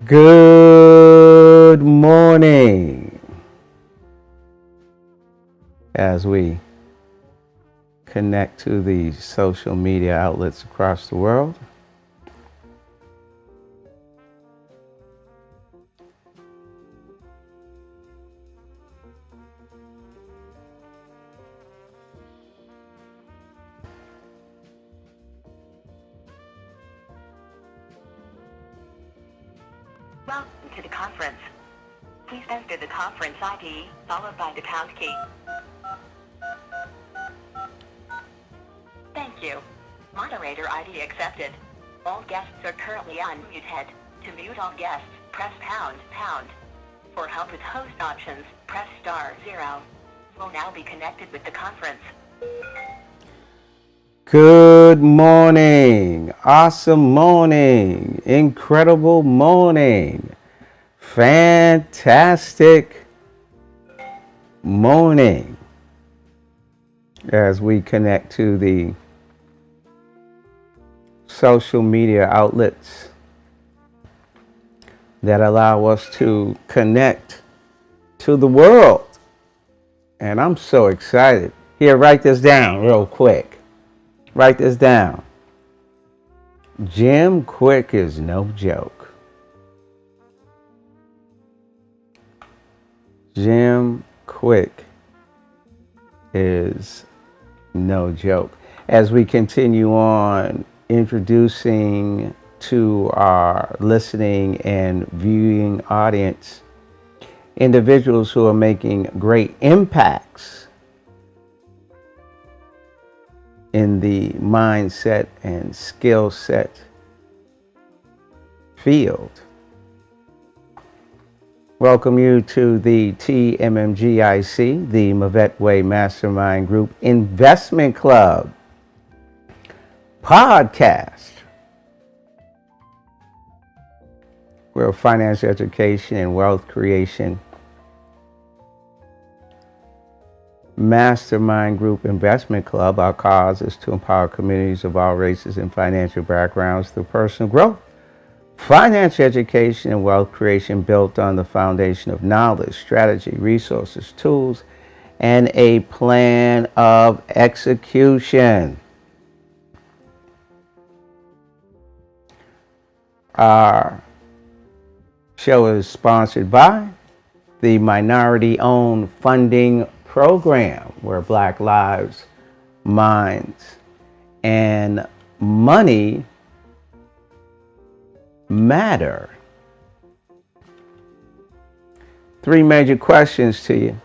Good morning. As we connect to the social media outlets across the world, Welcome to the conference. Please enter the conference ID, followed by the pound key. Thank you. Moderator ID accepted. All guests are currently unmuted. To mute all guests, press pound. For help with host options, press *0. We'll now be connected with the conference. good morning, awesome morning, incredible morning, fantastic morning. As we connect to the social media outlets that allow us to connect to the world. And I'm so excited. Here, write this down real quick. Write this down. Jim Kwik is no joke. Jim Kwik is no joke. As we continue on introducing to our listening and viewing audience individuals who are making great impacts in the mindset and skill set field. Welcome you to the TMMGIC, the Mavette Way Mastermind Group Investment Club podcast, where financial education and wealth creation Mastermind Group Investment Club. Our cause is to empower communities of all races and financial backgrounds through personal growth, financial education, and wealth creation built on the foundation of knowledge, strategy, resources, tools, and a plan of execution. Our show is sponsored by the Minority-Owned Funding Program, where Black lives, minds, and money matter. 3 major questions to you.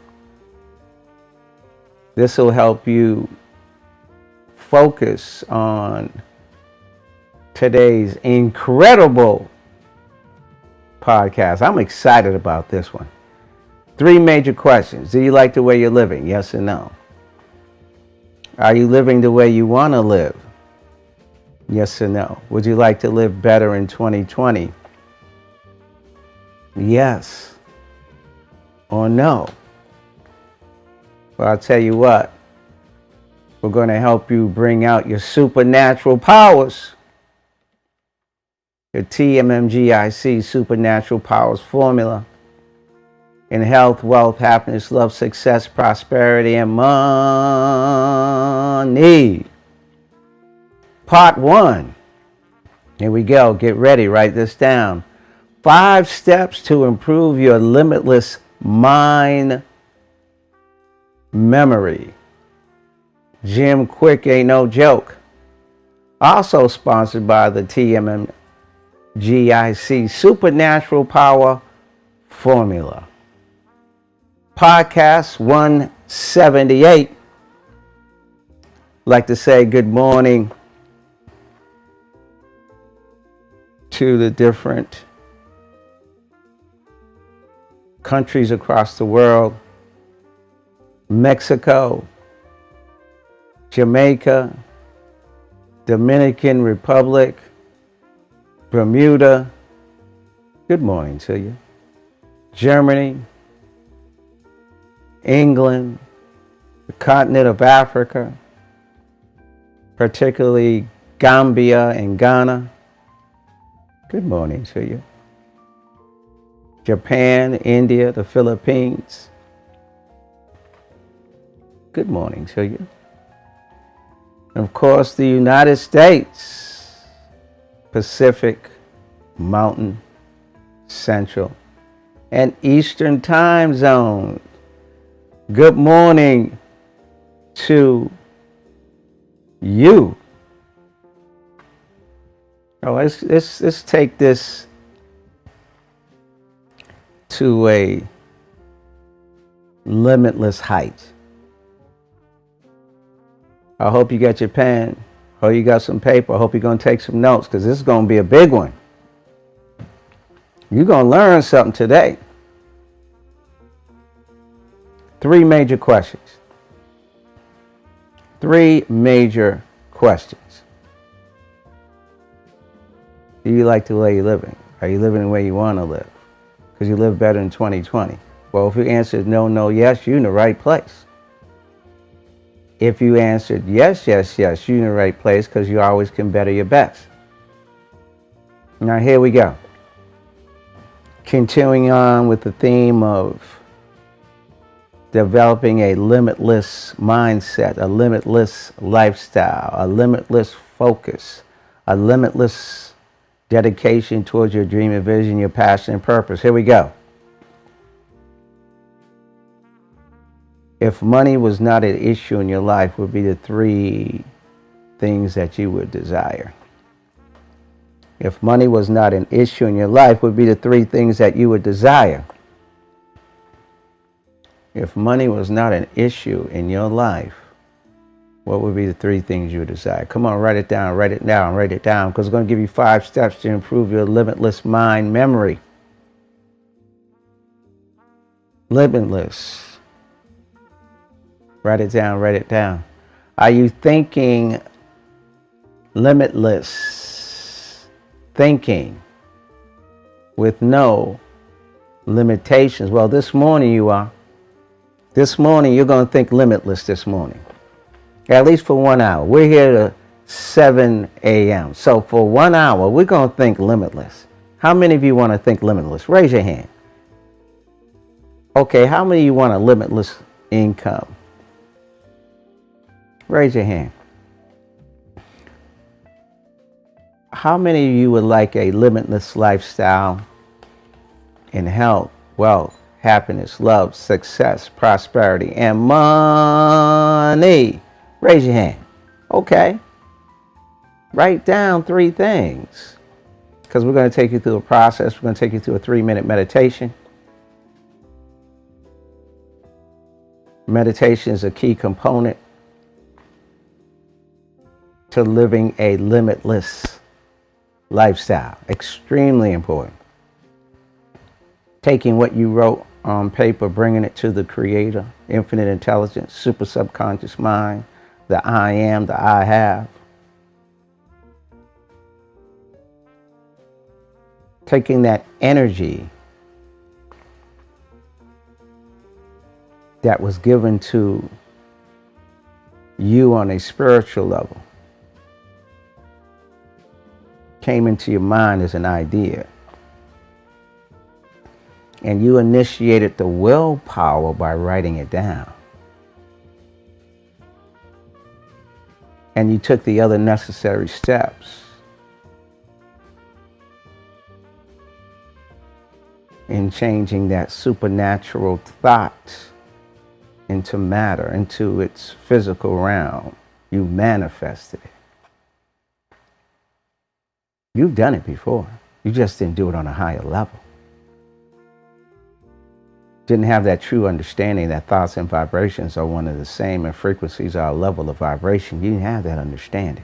This will help you focus on today's incredible podcast. I'm excited about this one. 3 major questions. Do you like the way you're living? Yes or no? Are you living the way you want to live? Yes or no? Would you like to live better in 2020? Yes or no? Well, I'll tell you what. We're going to help you bring out your supernatural powers. Your TMMGIC Supernatural Powers Formula. In health, wealth, happiness, love, success, prosperity, and money. Part 1. Here we go. Get ready. Write this down. 5 steps to improve your limitless mind memory. Jim Kwik ain't no joke. Also sponsored by the TMMGIC Supernatural Power Formula. Podcast 178. I'd like to say good morning to the different countries across the world. Mexico, Jamaica, Dominican Republic, Bermuda. Good morning to you. Germany, England, the continent of Africa, particularly Gambia and Ghana. Good morning to you. Japan, India, the Philippines. Good morning to you. And of course, the United States, Pacific, Mountain, Central, and Eastern time zone. Good morning to you. Oh, let's take this to a limitless height. I hope you got your pen. I hope you got some paper. I hope you're going to take some notes, because this is going to be a big one. You're going to learn something today. 3 major questions. 3 major questions. Do you like the way you're living? Are you living the way you want to live? Because you live better in 2020. Well, if you answered no, no, yes, you're in the right place. If you answered yes, yes, yes, you're in the right place, because you always can better your best. Now, here we go. Continuing on with the theme of developing a limitless mindset, a limitless lifestyle, a limitless focus, a limitless dedication towards your dream and vision, your passion and purpose. Here we go. If money was not an issue in your life, what would be the 3 things that you would desire? If money was not an issue in your life, what would be the 3 things that you would desire? If money was not an issue in your life, what would be the 3 things you would desire? Come on, write it down, write it down, write it down, because it's going to give you 5 steps to improve your limitless mind memory. Limitless. Write it down, write it down. Are you thinking limitless? Thinking with no limitations? Well, this morning you are. This morning you're going to think limitless this morning. At least for 1 hour. We're here to 7 a.m. So for 1 hour, we're going to think limitless. How many of you want to think limitless? Raise your hand. Okay, how many of you want a limitless income? Raise your hand. How many of you would like a limitless lifestyle in health, wealth, happiness, love, success, prosperity, and money? Raise your hand. Okay. Write down 3 things, because we're going to take you through a process. We're going to take you through a 3-minute meditation. Meditation is a key component to living a limitless lifestyle. Extremely important. Taking what you wrote on paper, bringing it to the Creator, infinite intelligence, super subconscious mind, the I am, the I have. Taking that energy that was given to you on a spiritual level, came into your mind as an idea, and you initiated the willpower by writing it down, and you took the other necessary steps in changing that supernatural thought into matter, into its physical realm. You manifested it. You've done it before. You just didn't do it on a higher level. Didn't have that true understanding that thoughts and vibrations are one and the same, and frequencies are a level of vibration. You didn't have that understanding.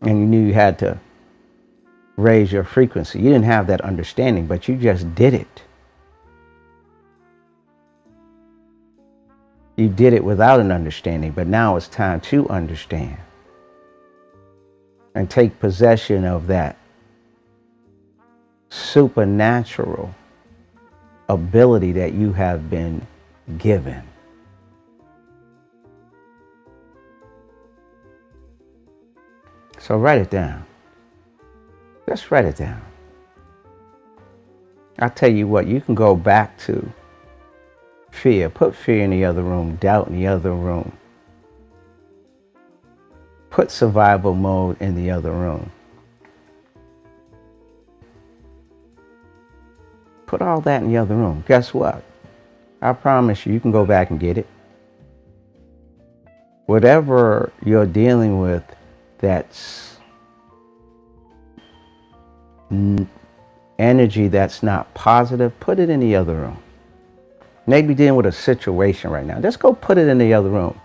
And you knew you had to raise your frequency. You didn't have that understanding, but you just did it. You did it without an understanding, but now it's time to understand and take possession of that supernatural ability that you have been given. So write it down. Just write it down. I'll tell you what, you can go back to fear. Put fear in the other room, doubt in the other room. Put survival mode in the other room. Put all that in the other room. Guess what? I promise you, you can go back and get it. Whatever you're dealing with that's energy that's not positive, put it in the other room. Maybe dealing with a situation right now. Just go put it in the other room.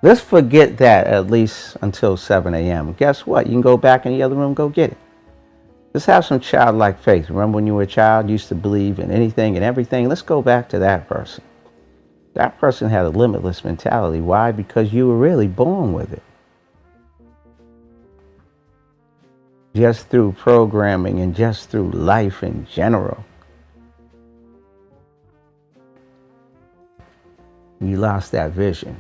Let's forget that at least until 7 a.m. Guess what? You can go back in the other room, go get it. Let's have some childlike faith. Remember when you were a child, you used to believe in anything and everything? Let's go back to that person. That person had a limitless mentality. Why? Because you were really born with it. Just through programming and just through life in general. You lost that vision.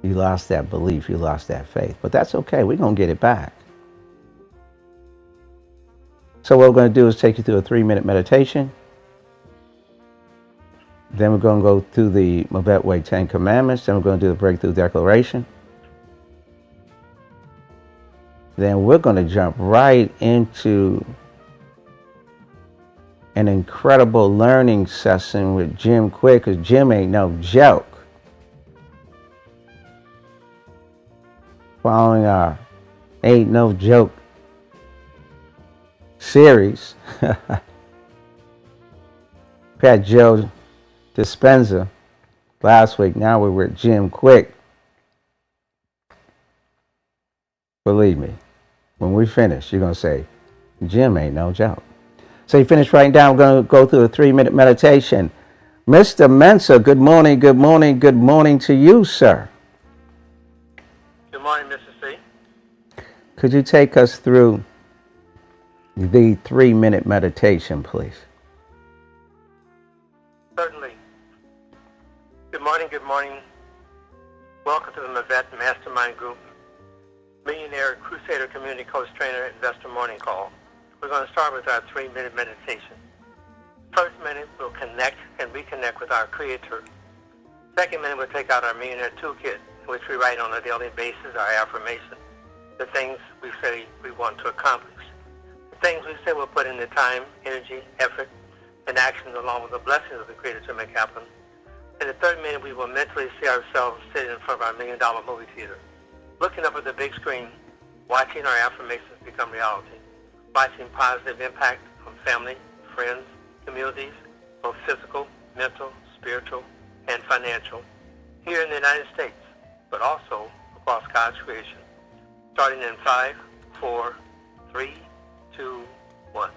You lost that belief. You lost that faith. But that's okay. We're going to get it back. So what we're going to do is take you through a 3-minute meditation. Then we're going to go through the Mabet Way 10 Commandments. Then we're going to do the Breakthrough Declaration. Then we're going to jump right into an incredible learning session with Jim Kwik, because Jim ain't no joke. Following our Ain't No Joke series. We had Joe Dispenza last week. Now we're with Jim Kwik. Believe me, when we finish, you're going to say, Jim ain't no joke. So you finish writing down. We're going to go through a 3-minute meditation. Mr. Mensa, good morning, good morning, good morning to you, sir. Good morning, Mr. C. Could you take us through the 3-minute meditation, please? Certainly. Good morning, good morning. Welcome to the Mabet Mastermind Group, Millionaire Crusader Community Coach Trainer Investor Morning Call. We're going to start with our 3-minute meditation. First minute, we'll connect and reconnect with our Creator. Second minute, we'll take out our Millionaire Toolkit, which we write on a daily basis, our affirmation, the things we say we want to accomplish. The things we say we'll put in the time, energy, effort, and action along with the blessings of the Creator to make happen. In the third minute, we will mentally see ourselves sitting in front of our $1 million movie theater, looking up at the big screen, watching our affirmations become reality, watching positive impact on family, friends, communities, both physical, mental, spiritual, and financial, here in the United States, but also across God's creation. Starting in 5, 4, 3, 2, 1.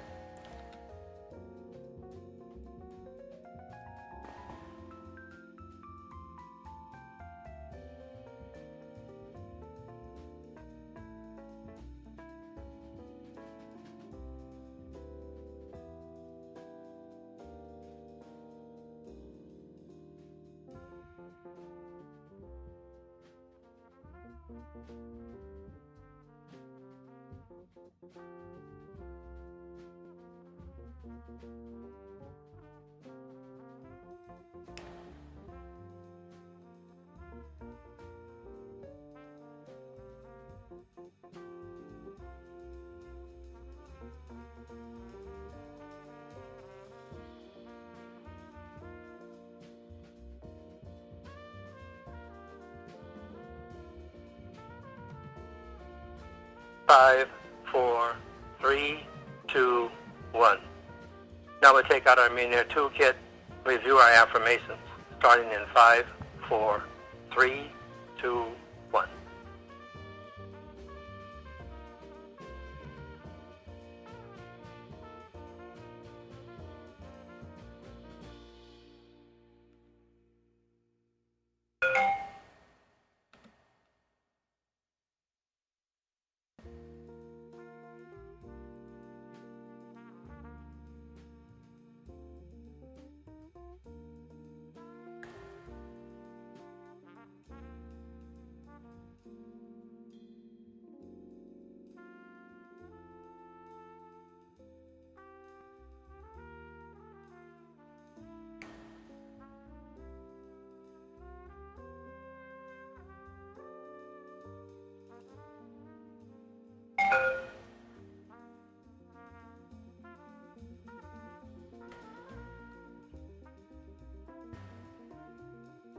Five, 4, 3, 2, 1. Now we'll take out our Millionaire Toolkit, review our affirmations, starting in 5, 4, 3, 2, 1.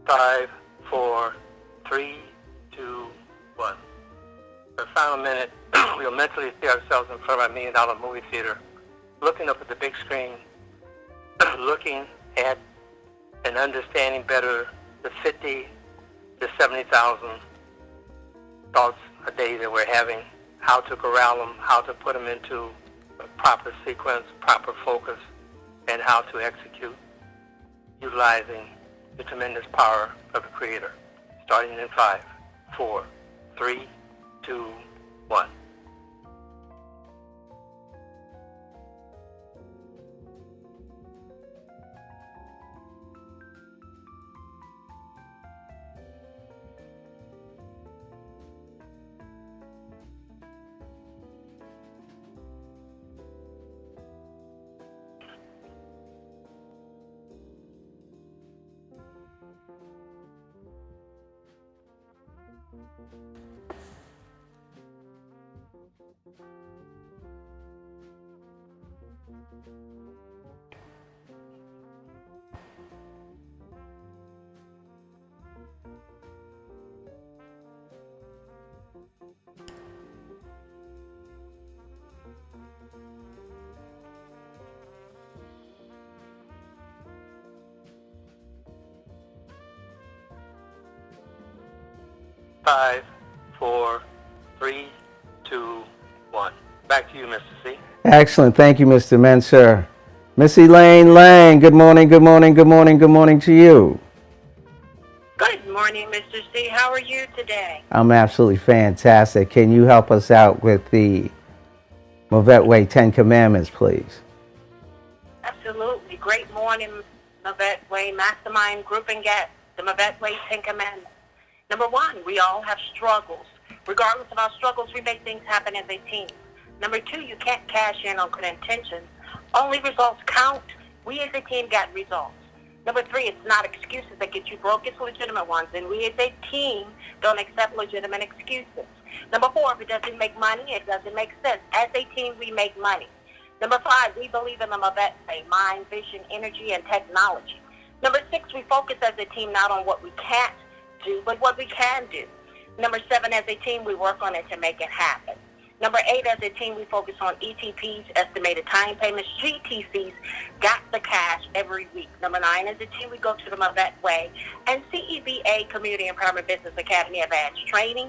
5, 4, 3, 2, 1. For the final minute, we'll mentally see ourselves in front of our $1 million movie theater, looking up at the big screen, looking at and understanding better the 50 to 70,000 thoughts a day that we're having, how to corral them, how to put them into a proper sequence, proper focus, and how to execute, utilizing the tremendous power of the Creator. Starting in 5, 4, 3, 2, 1. Five, 4, 3, 2, 1. Back to you, Mr. C. Excellent. Thank you, Mr. Mensur. Miss Elaine Lang, good morning, good morning, good morning, good morning to you. Good morning, Mr. C. How are you today? I'm absolutely fantastic. Can you help us out with the Mavette Way 10 Commandments, please? Absolutely. Great morning, Mavette Way Mastermind Group and Guest. The Mavette Way 10 Commandments. Number 1, we all have struggles. Regardless of our struggles, we make things happen as a team. Number 2, you can't cash in on good intentions. Only results count. We as a team got results. Number 3, it's not excuses that get you broke, it's legitimate ones. And we as a team don't accept legitimate excuses. Number 4, if it doesn't make money, it doesn't make sense. As a team, we make money. Number 5, we believe in the Mavette Way, mind, vision, energy, and technology. Number 6, we focus as a team not on what we can't do, but what we can do. Number 7, as a team, we work on it to make it happen. Number 8, as a team, we focus on ETPs, estimated time payments, GTCs, got the cash every week. Number 9, as a team, we go to the Mavette Way and CEBA, Community Empowerment Business Academy Advanced Training.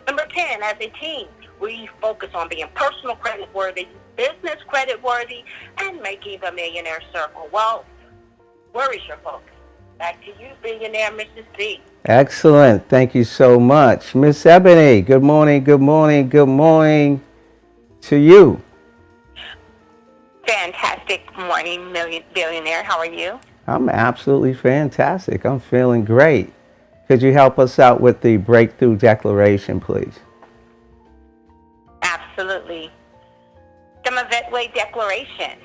Number 10, as a team, we focus on being personal credit worthy, business credit worthy, and making the millionaire circle. Well, where is your focus? Back to you, billionaire Mrs. C. Excellent. Thank you so much. Miss Ebony, good morning, good morning, good morning to you. Fantastic morning, billionaire. How are you? I'm absolutely fantastic. I'm feeling great. Could you help us out with the breakthrough declaration, please? Absolutely. The Mavette Way Declaration.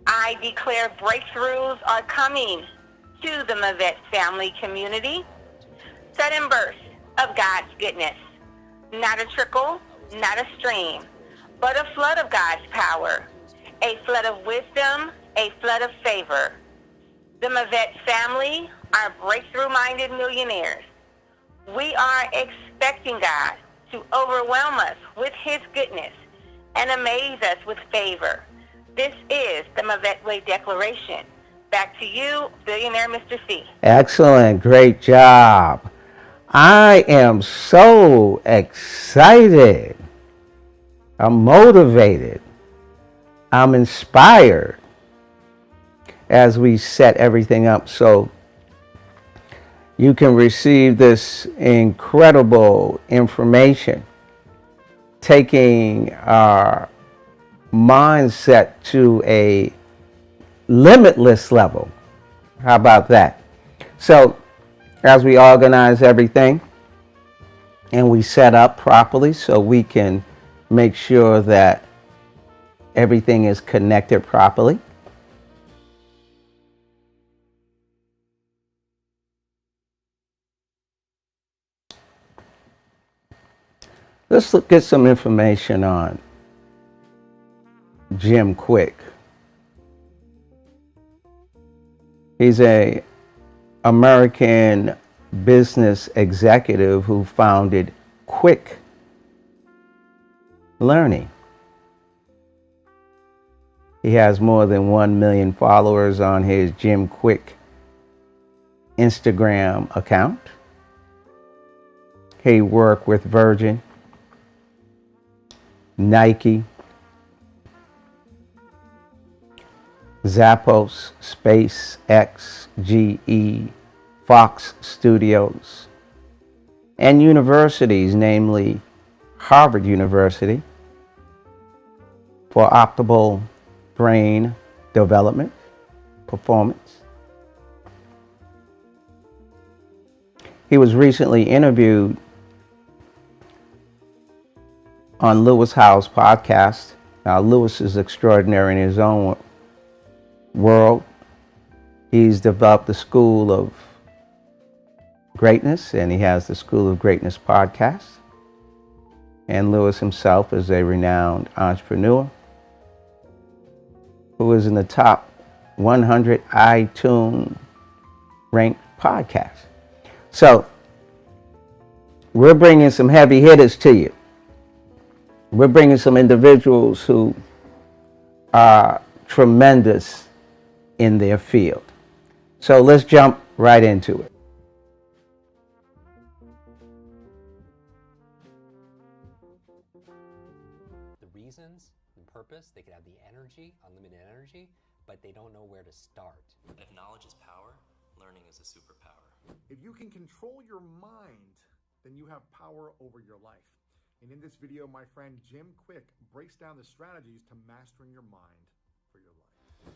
I declare breakthroughs are coming to the Mavette family community. Sudden burst of God's goodness. Not a trickle, not a stream, but a flood of God's power. A flood of wisdom, a flood of favor. The Mavette family are breakthrough-minded millionaires. We are expecting God to overwhelm us with His goodness and amaze us with favor. This is the Mavette Way Declaration. Back to you, billionaire Mr. C. Excellent. Great job. I am so excited. I'm motivated. I'm inspired as we set everything up so you can receive this incredible information, taking our mindset to a limitless level. How about that? So as we organize everything and we set up properly so we can make sure that everything is connected properly. Let's look at some information on Jim Kwik. He's a American business executive who founded Kwik Learning. He has more than 1 million followers on his Jim Kwik Instagram account. He worked with Virgin, Nike, Zappos, SpaceX, GE, Fox Studios, and universities, namely Harvard University, for optimal brain development, performance. He was recently interviewed on Lewis Howes' podcast. Now, Lewis is extraordinary in his own world. He's developed the School of Greatness, and he has the School of Greatness podcast. And Lewis himself is a renowned entrepreneur who is in the top 100 iTunes ranked podcasts. So, we're bringing some heavy hitters to you. We're bringing some individuals who are tremendous in their field. So let's jump right into it. The reasons and purpose, they could have the energy, unlimited energy, but they don't know where to start. If knowledge is power, learning is a superpower. If you can control your mind, then you have power over your life. And in this video, my friend Jim Kwik breaks down the strategies to mastering your mind for your life.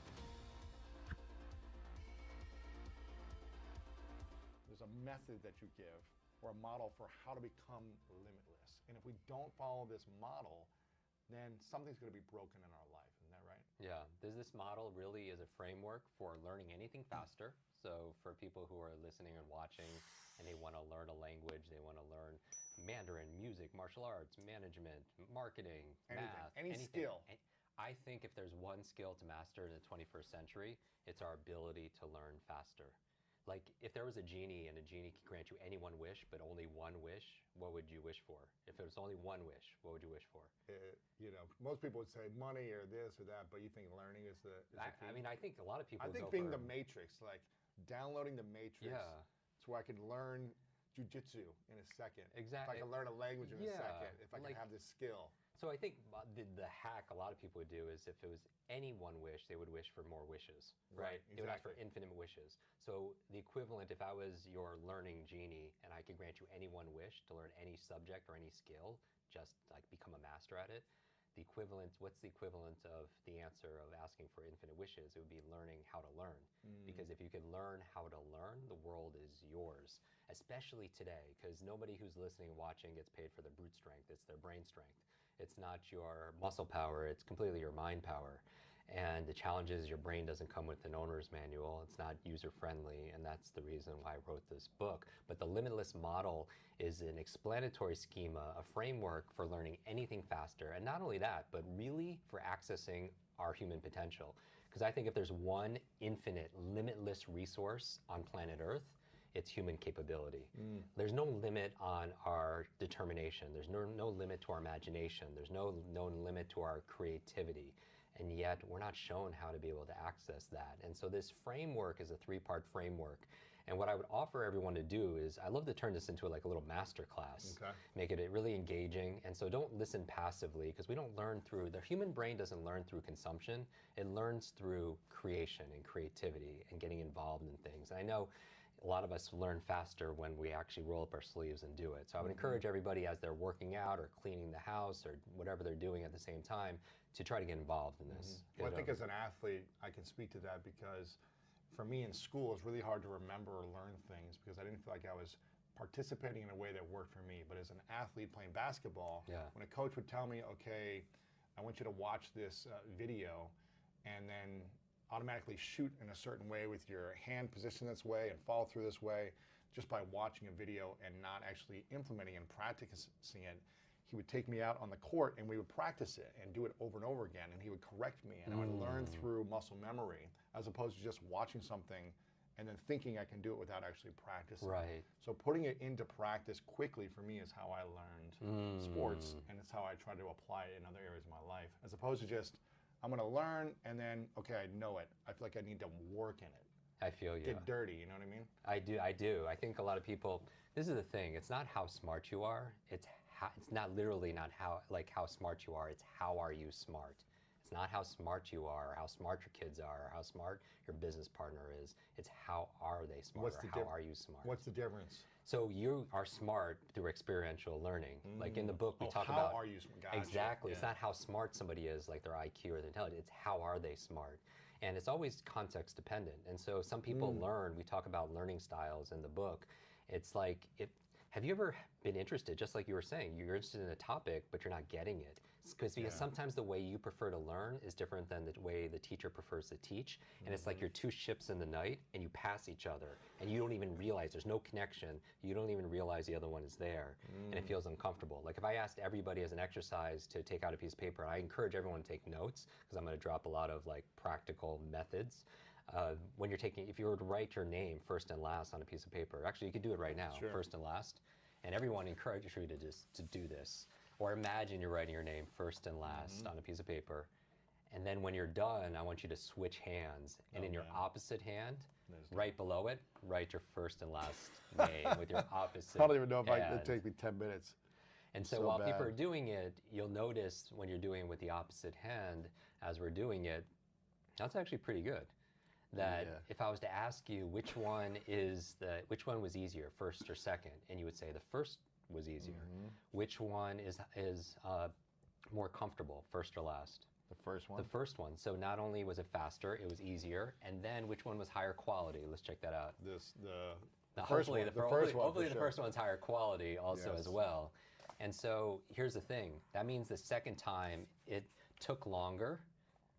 There's a method that you give or a model for how to become limitless. And if we don't follow this model, then something's going to be broken in our life. Isn't that right? Yeah, this model really is a framework for learning anything faster. So for people who are listening and watching and they want to learn a language, they want to learn Mandarin, music, martial arts, management, marketing, math, any skill. I think if there's one skill to master in the 21st century, it's our ability to learn faster. Like if there was a genie and a genie could grant you any one wish, but only one wish, what would you wish for? If it was only one wish, what would you wish for? Most people would say money or this or that, but you think learning is the key? I mean, I think a lot of people I think being the Matrix, like downloading the Matrix, so I could learn jujitsu in a second. Exactly. If I can learn a language in a second, if I can have this skill. So I think the hack a lot of people would do is if it was any one wish, they would wish for more wishes, right? They would ask for infinite wishes. So the equivalent, if I was your learning genie and I could grant you any one wish to learn any subject or any skill, just like become a master at it, the equivalent, what's the equivalent of the answer of asking for infinite wishes? It would be learning how to learn. Because if you can learn how to learn, the world is yours, especially today, because nobody who's listening and watching gets paid for their brute strength. It's their brain strength. It's not your muscle power, it's completely your mind power. And the challenge is your brain doesn't come with an owner's manual. It's not user-friendly, and that's the reason why I wrote this book. But the Limitless Model is an explanatory schema, a framework for learning anything faster. And not only that, but really for accessing our human potential. Because I think if there's one infinite, limitless resource on planet Earth, it's human capability. There's no limit on our determination. There's no limit to our imagination. There's no limit to our creativity. And yet we're not shown how to be able to access that. And so this framework is a 3-part framework. And what I would offer everyone to do is, I love to turn this into like a little master class, make it really engaging. And so don't listen passively, because we don't learn through, the human brain doesn't learn through consumption. It learns through creation and creativity and getting involved in things. And I know a lot of us learn faster when we actually roll up our sleeves and do it. So I would encourage everybody as they're working out or cleaning the house or whatever they're doing at the same time to try to get involved in this. Well, I think as an athlete, I can speak to that because for me in school, it's really hard to remember or learn things because I didn't feel like I was participating in a way that worked for me. But as an athlete playing basketball, when a coach would tell me, okay, I want you to watch this video and then automatically shoot in a certain way with your hand positioned this way and follow through this way, just by watching a video and not actually implementing and practicing it, he would take me out on the court and we would practice it and do it over and over again, and he would correct me and I would learn through muscle memory as opposed to just watching something and then thinking I can do it without actually practicing. Right. So putting it into practice quickly for me is how I learned sports, and it's how I try to apply it in other areas of my life, as opposed to just, I'm going to learn and then, okay, I know it. I feel like I need to work in it. I feel you. Get dirty, you know what I mean? I do. I think a lot of people, this is the thing, it's not how smart you are, it's not literally not how smart you are, it's how are you smart. It's not how smart you are, or how smart your kids are, or how smart your business partner is. It's how are they smart, or how are you smart. What's the difference? So you are smart through experiential learning. Like in the book, we talk about how are you smart? Gotcha. Exactly. Yeah. It's not how smart somebody is, like their IQ or their intelligence. It's how are they smart. And it's always context dependent. And so some people learn, we talk about learning styles in the book. It's like, have you ever been interested, just like you were saying, you're interested in a topic, but you're not getting it? Because sometimes the way you prefer to learn is different than the way the teacher prefers to teach. And it's like you're two ships in the night and you pass each other and you don't even realize there's no connection. You don't even realize the other one is there and it feels uncomfortable. Like if I asked everybody as an exercise to take out a piece of paper, I encourage everyone to take notes because I'm going to drop a lot of like practical methods. When you're taking, if you were to write your name first and last on a piece of paper, actually you could do it right now, first and last, and everyone encourages you to do this. Or imagine you're writing your name first and last on a piece of paper, and then when you're done, I want you to switch hands, and in your opposite hand, right below it, write your first and last name with your opposite I don't even know if hand. it'd take me 10 minutes. And so while people are doing it, you'll notice when you're doing it with the opposite hand, as we're doing it, that's actually pretty good. That if I was to ask you which one was easier, first or second, and you would say the first was easier. Which one is more comfortable, first or last? The first one. The first one. So not only was it faster, it was easier, and then which one was higher quality? Let's check that out. Hopefully the first one's higher quality also as well. And so here's the thing. That means the second time it took longer.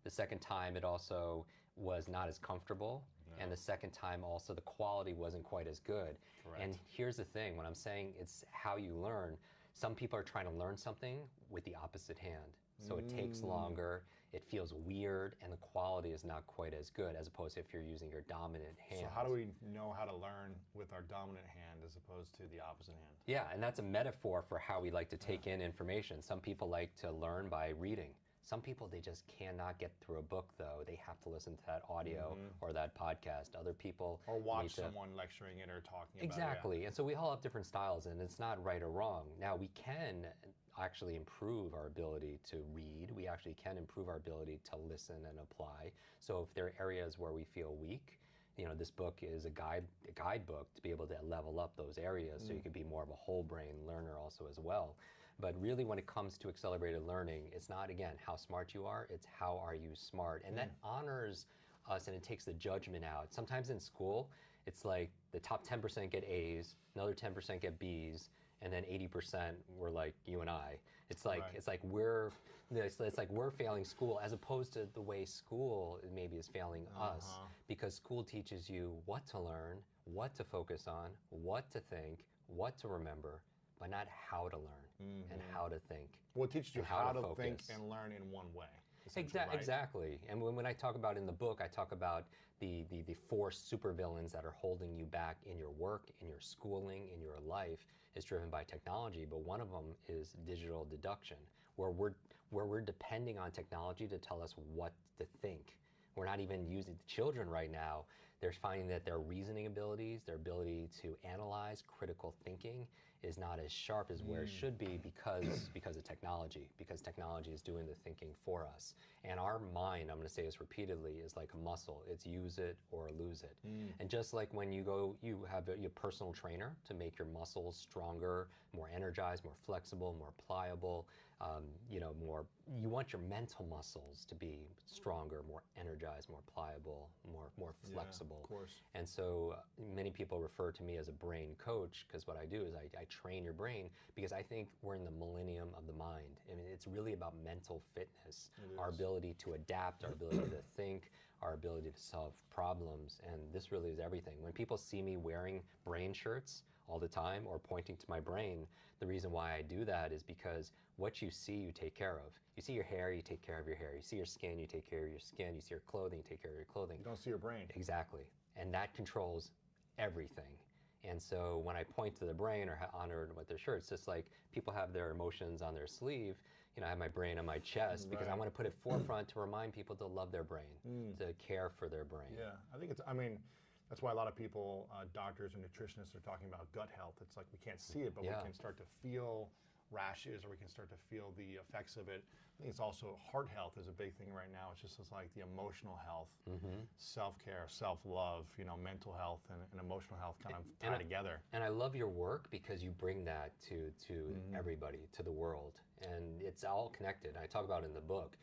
The second time it also was not as comfortable. And the second time also the quality wasn't quite as good. Correct. And here's the thing, when I'm saying it's how you learn, some people are trying to learn something with the opposite hand. So it takes longer, it feels weird, and the quality is not quite as good as opposed to if you're using your dominant hand. So how do we know how to learn with our dominant hand as opposed to the opposite hand? Yeah, and that's a metaphor for how we like to take in information. Some people like to learn by reading. Some people, they just cannot get through a book, though. They have to listen to that audio or that podcast. Other people... Or watch someone lecturing it or talking about it. Exactly. And so we all have different styles, and it's not right or wrong. Now, we can actually improve our ability to read. We actually can improve our ability to listen and apply. So if there are areas where we feel weak, you know, this book is a guidebook to be able to level up those areas so you can be more of a whole brain learner also as well. But really when it comes to accelerated learning, it's not, again, how smart you are, it's how are you smart. And that honors us and it takes the judgment out. Sometimes in school, it's like the top 10% get A's, another 10% get B's, and then 80% were like you and I. It's like it's like we're failing school as opposed to the way school maybe is failing us, because school teaches you what to learn, what to focus on, what to think, what to remember, but not how to learn and how to think. Well, it teaches you how to focus. think and learn in one way. Exactly. And when I talk about in the book, I talk about the 4 supervillains that are holding you back in your work, in your schooling, in your life is driven by technology. But one of them is digital deduction, where we're depending on technology to tell us what to think. We're not even using children right now. They're finding that their reasoning abilities, their ability to analyze, critical thinking is not as sharp as where it should be because of technology, because technology is doing the thinking for us. And our mind, I'm going to say this repeatedly, is like a muscle. It's use it or lose it. And just like when you have your personal trainer to make your muscles stronger, more energized, more flexible, more pliable, you want your mental muscles to be stronger, more energized, more pliable, more flexible. Of course. And so many people refer to me as a brain coach, because what I do is I train your brain, because I think we're in the millennium of the mind. I mean, it's really about mental fitness, our ability to adapt, our ability to think, our ability to solve problems, and this really is everything. When people see me wearing brain shirts all the time or pointing to my brain, the reason why I do that is because what you see, you take care of. You see your hair, you take care of your hair. You see your skin, you take care of your skin. You see your clothing, you take care of your clothing. You don't see your brain. Exactly. and that controls everything. And so when I point to the brain or honor with their shirt, it's just like people have their emotions on their sleeve. I have my brain on my chest because I want to put it forefront to remind people to love their brain, to care for their brain. Yeah, I mean, that's why a lot of people, doctors and nutritionists, are talking about gut health. It's like we can't see it, but we can start to feel rashes, or we can start to feel the effects of it. I think it's also heart health is a big thing right now. It's just like the emotional health, self-care, self-love, mental health and emotional health kind of tie together. And I love your work because you bring that to everybody, to the world. And it's all connected. I talk about it in the book.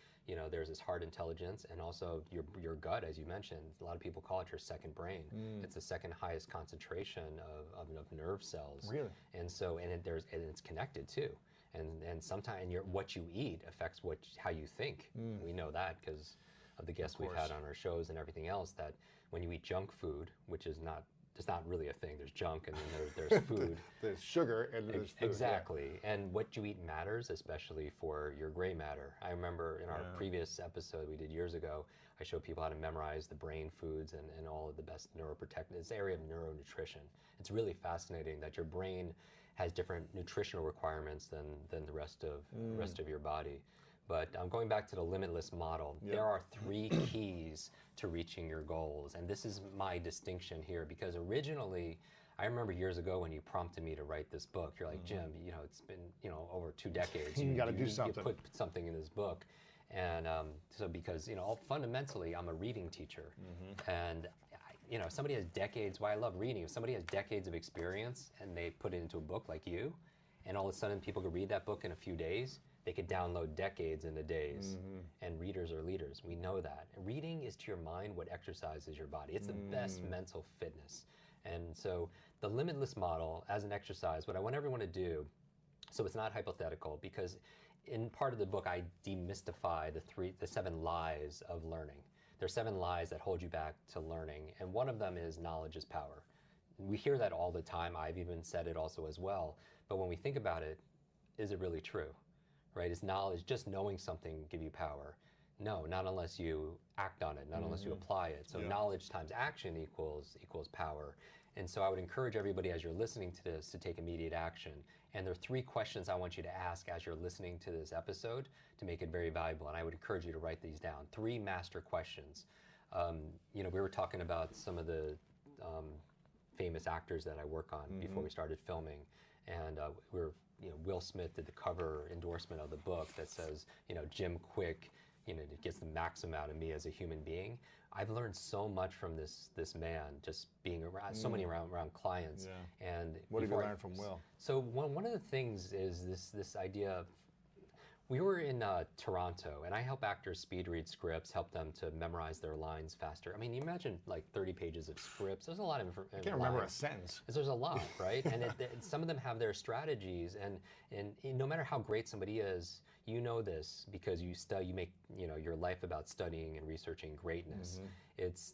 There's this heart intelligence and also your gut, as you mentioned. A lot of people call it your second brain. It's the second highest concentration of nerve cells. Really? And so, and it's connected too. And sometimes what you eat affects how you think. We know that because of the guests we've had on our shows and everything else, that when you eat junk food, which is not, it's not really a thing. There's junk and then there's food. There's sugar and there's food. Exactly. Yeah. And what you eat matters, especially for your gray matter. I remember in our previous episode we did years ago, I showed people how to memorize the brain foods and all of the best neuroprotectant. This area of neuronutrition. It's really fascinating that your brain has different nutritional requirements than the rest of your body. But going back to the limitless model, there are 3 keys to reaching your goals. And this is my distinction here, because originally, I remember years ago when you prompted me to write this book, you're like, Jim, it's been, over 2 decades. You got to do something. You put something in this book. And so because, fundamentally, I'm a reading teacher. And if somebody has decades, why I love reading, if somebody has decades of experience and they put it into a book like you, and all of a sudden people could read that book in a few days, they could download decades into days. And readers are leaders. We know that. And reading is to your mind what exercises your body. It's the best mental fitness. And so the limitless model as an exercise, what I want everyone to do, so it's not hypothetical, because in part of the book I demystify the 7 lies of learning. There are 7 lies that hold you back to learning, and one of them is knowledge is power. We hear that all the time. I've even said it also as well. But when we think about it, is it really true? Right? Is knowledge, just knowing something, give you power? No, not unless you act on it, not unless you apply it. So knowledge times action equals power. And so I would encourage everybody as you're listening to this to take immediate action. And there are 3 questions I want you to ask as you're listening to this episode to make it very valuable. And I would encourage you to write these down. 3 master questions. We were talking about some of the famous actors that I work on before we started filming. And Will Smith did the cover endorsement of the book that says, Jim Kwik, gets the maximum out of me as a human being. I've learned so much from this man, just being around so many around clients. And what did you learn from Will? So one of the things is this idea of, we were in Toronto, and I help actors speed read scripts, help them to memorize their lines faster. I mean, you imagine like 30 pages of scripts. There's a lot of information. I can't remember a sentence. There's a lot, right? And some of them have their strategies, and no matter how great somebody is, you know this because you make your life about studying and researching greatness.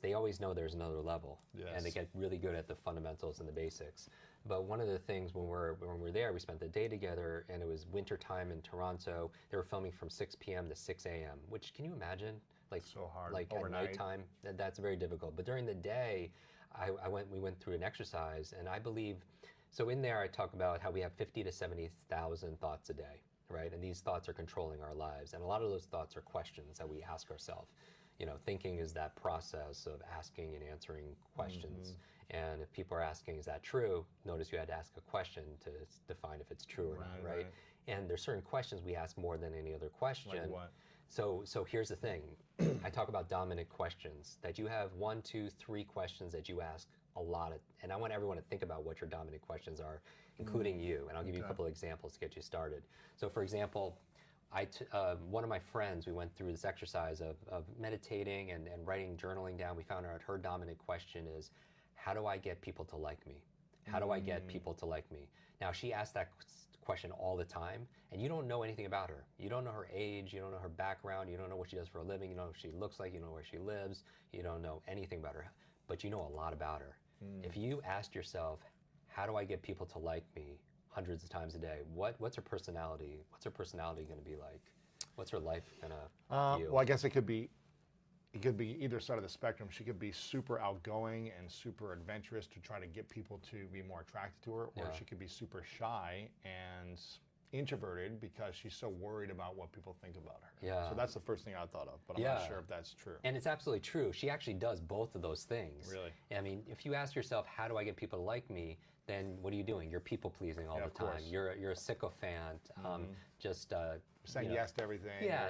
They always know there's another level, and they get really good at the fundamentals and the basics. But one of the things when we're there, we spent the day together, and it was winter time in Toronto. They were filming from 6 p.m. to 6 a.m., which, can you imagine? Like, so hard. Like overnight. At nighttime, that's very difficult. But during the day, we went through an exercise, and I believe, so in there I talk about how we have 50 to 70,000 thoughts a day, right? And these thoughts are controlling our lives. And a lot of those thoughts are questions that we ask ourselves. Thinking is that process of asking and answering questions. And if people are asking, is that true? Notice you had to ask a question to define if it's true or not, right? And there's certain questions we ask more than any other question. Like what? So here's the thing. I talk about dominant questions, that you have 1, 2, 3 questions that you ask a lot of, and I want everyone to think about what your dominant questions are, including you. And I'll give you a couple of examples to get you started. So for example, one of my friends, we went through this exercise of meditating and writing, journaling down. We found out her dominant question is, how do I get people to like me? How do I get people to like me? Now, she asks that question all the time, and you don't know anything about her. You don't know her age, you don't know her background, you don't know what she does for a living, you don't know what she looks like, you don't know where she lives, you don't know anything about her, but you know a lot about her. If you asked yourself, how do I get people to like me, hundreds of times a day, what's her personality? What's her personality going to be like? What's her life going to feel? Well, I guess it could be it could be either side of the spectrum. She could be super outgoing and super adventurous to try to get people to be more attracted to her, or she could be super shy and introverted because she's so worried about what people think about her. Yeah. So that's the first thing I thought of, but I'm not sure if that's true. And it's absolutely true. She actually does both of those things. Really? I mean, if you ask yourself, how do I get people to like me? Then what are you doing? You're people pleasing all the time. Course. You're a sycophant. Saying yes to everything. Yeah.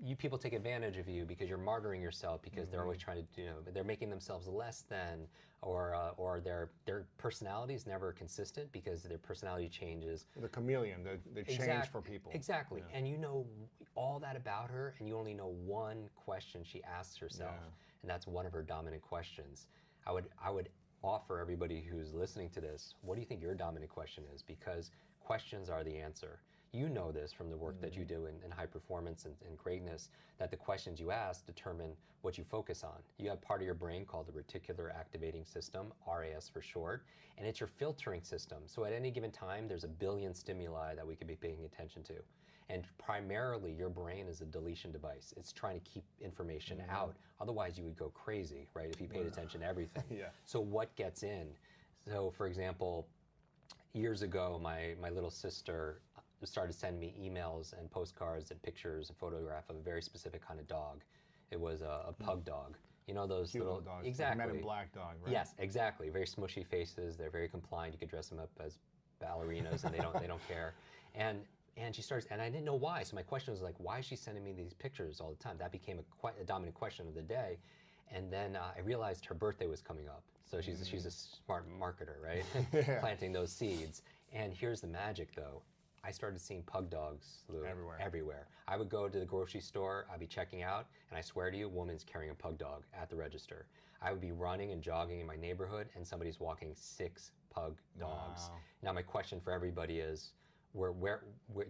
You people take advantage of you because you're martyring yourself because they're always trying to, they're making themselves less than, or their personality is never consistent because their personality changes. The chameleon, they change for people. Exactly. Yeah. And you know all that about her, and you only know one question she asks herself, and that's one of her dominant questions. I would offer everybody who's listening to this, what do you think your dominant question is? Because questions are the answer. You know this from the work that you do in high performance and greatness, that the questions you ask determine what you focus on. You have part of your brain called the reticular activating system, RAS for short, and it's your filtering system. So at any given time, there's a billion stimuli that we could be paying attention to. And primarily, your brain is a deletion device. It's trying to keep information out. Otherwise, you would go crazy, right, if you paid attention to everything. So what gets in? So for example, years ago, my little sister started sending me emails and postcards and pictures and photograph of a very specific kind of dog. It was a pug dog. You know those cute little dogs, exactly Men in Black dog, right? Yes, exactly. Very smushy faces. They're very compliant. You could dress them up as ballerinas, and they don't care. And she starts, and I didn't know why. So my question was like, why is she sending me these pictures all the time? That became a dominant question of the day. And then I realized her birthday was coming up. So she's a smart marketer, right? Planting those seeds. And here's the magic, though. I started seeing pug dogs, Lou, everywhere. I would go to the grocery store, I'd be checking out, and I swear to you, a woman's carrying a pug dog at the register. I would be running and jogging in my neighborhood, and somebody's walking 6 pug dogs. Wow. Now my question for everybody is, where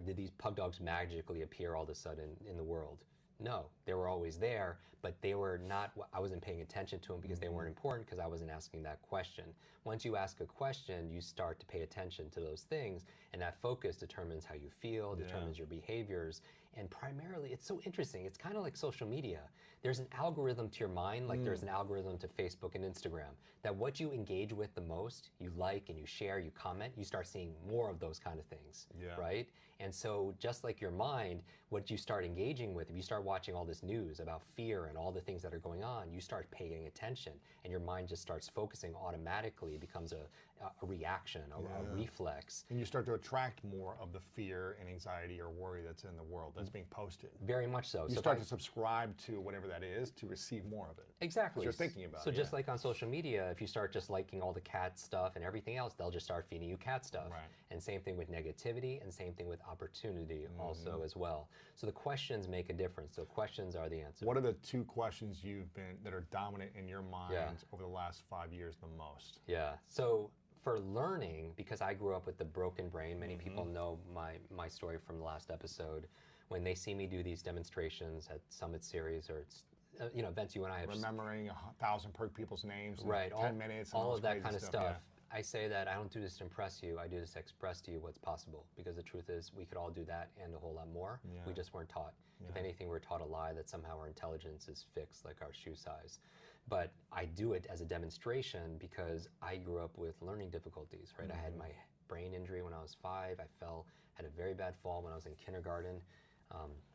did these pug dogs magically appear all of a sudden in the world? No, they were always there, but they were not, I wasn't paying attention to them because they weren't important because I wasn't asking that question. Once you ask a question, you start to pay attention to those things, and that focus determines how you feel, determines your behaviors, and primarily, it's so interesting. It's kind of like social media. There's an algorithm to your mind, like there's an algorithm to Facebook and Instagram, that what you engage with the most, you like and you share, you comment, you start seeing more of those kind of things, right? And so just like your mind, what you start engaging with, if you start watching all this news about fear and all the things that are going on, you start paying attention, and your mind just starts focusing automatically. It becomes a reaction, a reflex. And you start to attract more of the fear and anxiety or worry that's in the world, that's being posted. Very much so. You start to subscribe to whatever that is to receive more of it. Exactly. You're thinking about it. So just like on social media, if you start just liking all the cat stuff and everything else, they'll just start feeding you cat stuff. Right. And same thing with negativity, and same thing with opportunity also as well. So the questions make a difference. So questions are the answer. What are the 2 questions that are dominant in your mind over the last 5 years the most? Yeah. So for learning, because I grew up with the broken brain, many people know my story from the last episode. When they see me do these demonstrations at Summit Series or events you and I have, remembering 1,000 people's names in right, 10 minutes, and all of that kind of stuff. Yeah. I say that I don't do this to impress you. I do this to express to you what's possible, because the truth is we could all do that and a whole lot more. We just weren't taught. If anything, we're taught a lie that somehow our intelligence is fixed, like our shoe size. But I do it as a demonstration because I grew up with learning difficulties, right? I had my brain injury when I was 5. I had a very bad fall when I was in kindergarten.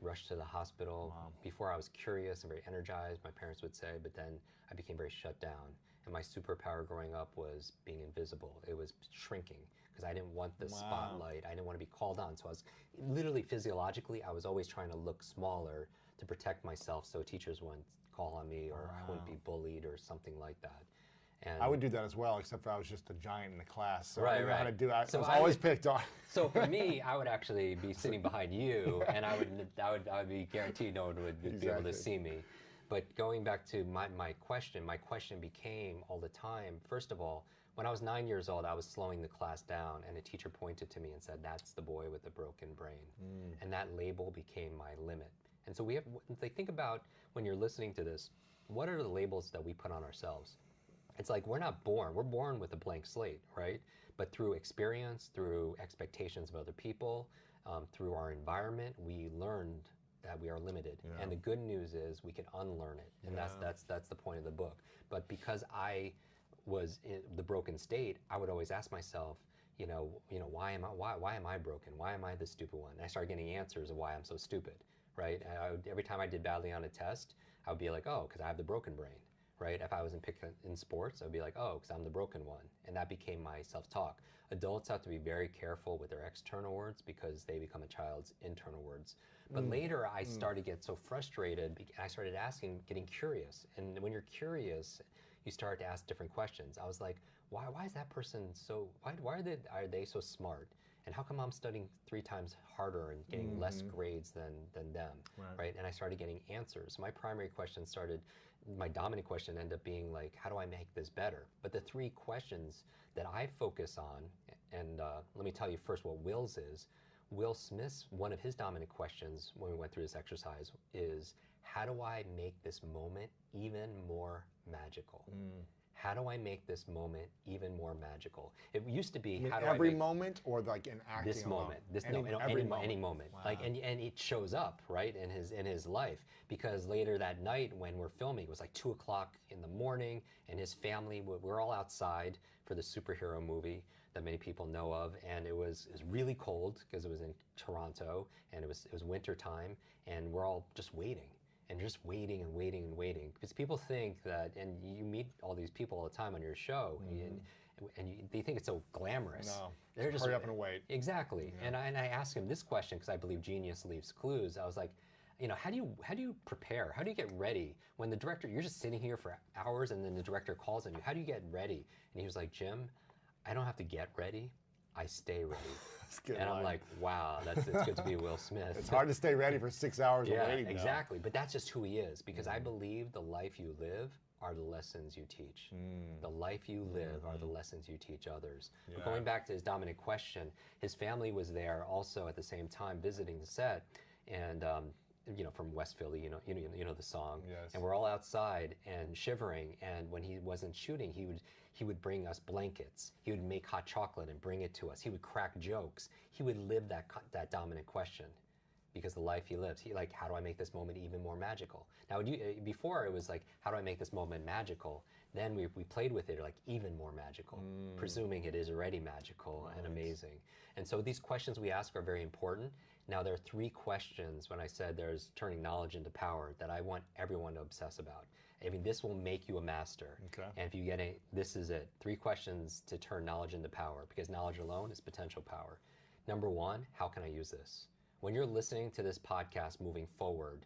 Rushed to the hospital. Before I was curious and very energized, my parents would say, but then I became very shut down. And my superpower growing up was being invisible. It was shrinking because I didn't want the spotlight. I didn't want to be called on. So I was literally physiologically, I was always trying to look smaller to protect myself so teachers wouldn't call on me, or I wouldn't be bullied or something like that. And I would do that as well, except for I was just a giant in the class, so right, I didn't know how to do that. So I was always picked on. So for me, I would actually be sitting behind you, and I would be guaranteed no one would be able to see me. But going back to my question became all the time, first of all, when I was 9 years old, I was slowing the class down, and a teacher pointed to me and said, "That's the boy with the broken brain." And that label became my limit. And so think about, when you're listening to this, what are the labels that we put on ourselves? It's like we're born with a blank slate, right? But through experience, through expectations of other people, through our environment, we learned that we are limited. And the good news is we can unlearn it. And that's the point of the book. But because I was in the broken state, I would always ask myself, why am I broken? Why am I the stupid one? And I started getting answers of why I'm so stupid, right? And every time I did badly on a test, I would be like, oh, because I have the broken brain, right? If I was in sports, I would be like, oh, because I'm the broken one. And that became my self-talk. Adults have to be very careful with their external words because they become a child's internal words. But later I started to get so frustrated, I started getting curious. And when you're curious, you start to ask different questions. I was like, why is that person so, why are they so smart? And how come I'm studying 3 times harder and getting less grades than them, right? And I started getting answers. My dominant question ended up being like, how do I make this better? But the 3 questions that I focus on, and let me tell you first what Will's is. Will Smith's, one of his dominant questions when we went through this exercise is, how do I make this moment even more magical? How do I make this moment even more magical? It used to be, how do I every make moment, or like in acting this alone? moment, any moment. Wow. Like, and it shows up, right, in his life, because later that night when we're filming, it was like 2 o'clock in the morning, and his family, we're all outside for the superhero movie that many people know of, and it was really cold because it was in Toronto, and it was winter time, and we're all just waiting. And just waiting and waiting and waiting, because people think that, and you meet all these people all the time on your show, they think it's so glamorous. No, they're just hurry up and wait. Exactly. And I asked him this question because I believe genius leaves clues. I was like, how do you prepare? How do you get ready when the director? You're just sitting here for hours, and then the director calls on you. How do you get ready? And he was like, Jim, I don't have to get ready. I stay ready. And I'm like, wow, it's good to be Will Smith. It's hard to stay ready for 6 hours of waiting. Yeah, exactly. But that's just who he is, because I believe the life you live are the lessons you teach. The life you live are the lessons you teach others. But going back to his dominant question, his family was there also at the same time visiting the set, and from West Philly, you know the song. Yes. And we're all outside and shivering. And when he wasn't shooting, he would bring us blankets. He would make hot chocolate and bring it to us. He would crack jokes. He would live that dominant question, because the life he lives. How do I make this moment even more magical? Now, before it was like, how do I make this moment magical? Then we played with it like even more magical, presuming it is already magical and amazing. And so these questions we ask are very important. Now, there are 3 questions when I said there's turning knowledge into power that I want everyone to obsess about. I mean, this will make you a master. Okay. And if you get it, this is it. 3 questions to turn knowledge into power, because knowledge alone is potential power. Number 1, how can I use this? When you're listening to this podcast moving forward,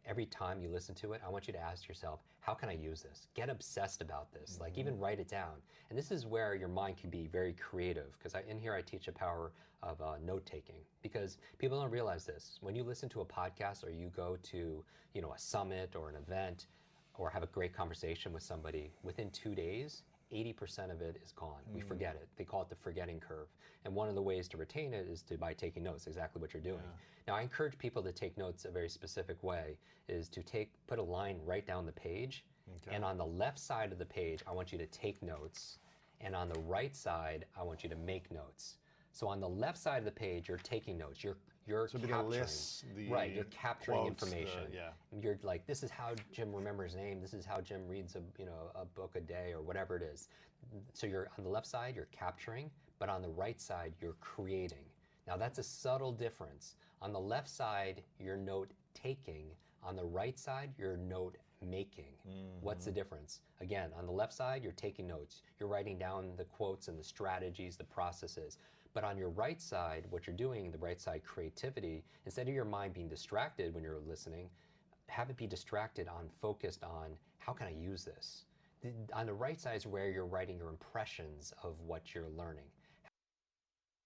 every time you listen to it, I want you to ask yourself, how can I use this? Get obsessed about this. Like, even write it down. And this is where your mind can be very creative, because in here I teach the power of note-taking, because people don't realize this. When you listen to a podcast, or you go to a summit or an event, or have a great conversation with somebody, within 2 days, 80% of it is gone. We forget it. They call it the forgetting curve. And one of the ways to retain it is by taking notes, exactly what you're doing. Now, I encourage people to take notes a very specific way, is to put a line right down the page, and on the left side of the page, I want you to take notes, and on the right side, I want you to make notes. So on the left side of the page, you're taking notes. You're capturing, right? You're capturing quotes, information. You're like, this is how Jim remembers his name. This is how Jim reads a book a day, or whatever it is. So you're on the left side, you're capturing, but on the right side, you're creating. Now, that's a subtle difference. On the left side, you're note taking. On the right side, you're note making. What's the difference? Again, on the left side, you're taking notes. You're writing down the quotes and the strategies, the processes. But on your right side, what you're doing, the right side creativity, instead of your mind being distracted when you're listening, have it be focused on, how can I use this? On the right side is where you're writing your impressions of what you're learning.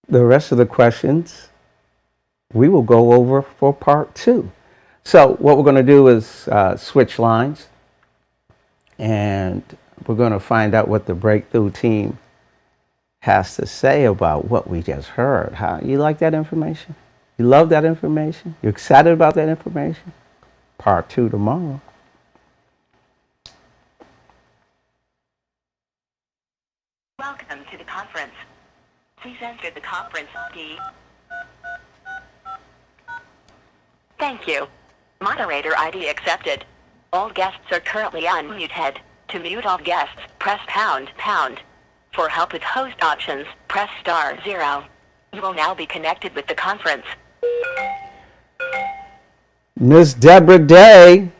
The rest of the questions we will go over for part 2. So what we're going to do is switch lines, and we're going to find out what the Breakthrough team has to say about what we just heard. How you like that information? You love that information? You're excited about that information? Part 2 tomorrow. Welcome to the conference. Please enter the conference key. Thank you. Moderator ID accepted. All guests are currently unmuted. To mute all guests, press pound, pound. For help with host options, press star 0. You will now be connected with the conference. Miss Deborah Day,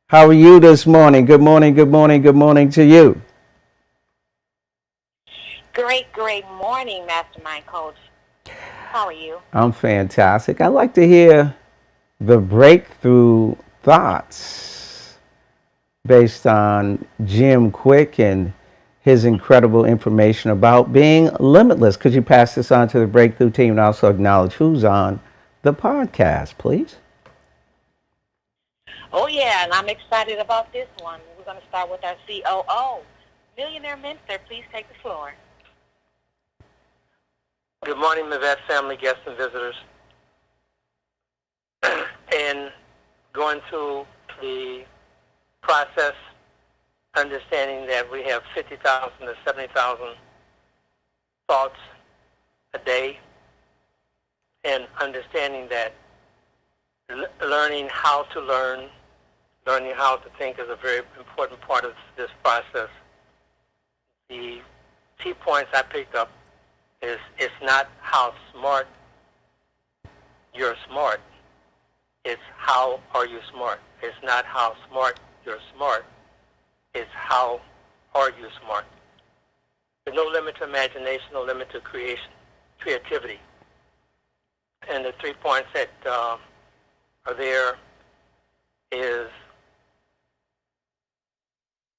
how are you this morning? Good morning, good morning, good morning to you. Great morning, Mastermind Coach. How are you? I'm fantastic. I'd like to hear the breakthrough thoughts based on Jim Kwik and his incredible information about being limitless. Could you pass this on to the breakthrough team and also acknowledge who's on the podcast, please? Oh, yeah, and I'm excited about this one. We're going to start with our COO. Millionaire Minster, please take the floor. Good morning, Mavette family, guests, and visitors. And going through the process, understanding that we have 50,000 to 70,000 thoughts a day, and understanding that learning how to learn, learning how to think is a very important part of this process. The key points I picked up is it's not how smart you're smart. It's how are you smart. It's not how smart you're smart. It's how are you smart. There's no limit to imagination, no limit to creativity. And the 3 points that are there is